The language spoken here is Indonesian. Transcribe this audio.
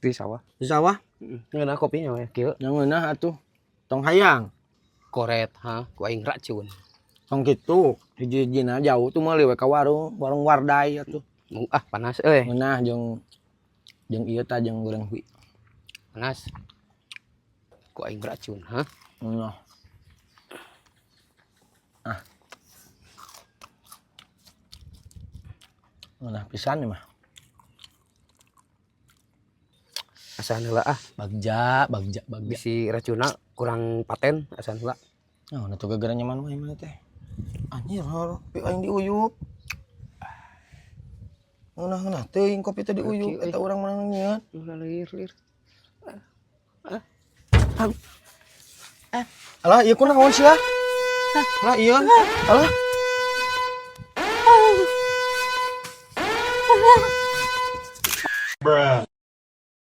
Di sawah. Di sawah. Ngeunah kopinya we kieu. Yang ngeunah atuh. Tong hayang. Koret ku aing racun. Tong kitu. Hiji-hijina jauh tuh meuli we ka warung Wardai atuh. Panas euy. Ngeunah jeung ieu tah jeung urang hui. Panas. Ku aing racun, Ngeunah. Ngeunah pisan mah. Asan heula Bagja. bisi racuna kurang paten asan heula. Nah, atuh gara-gara nyaman wae mana teh. Anjir, aing diuyup. Ngeunah teuing kopi teh diuyup eta urang menang nyeut. Lir. Alah, ieu kunaon sia? Alah, ieu. Alah. Bruh.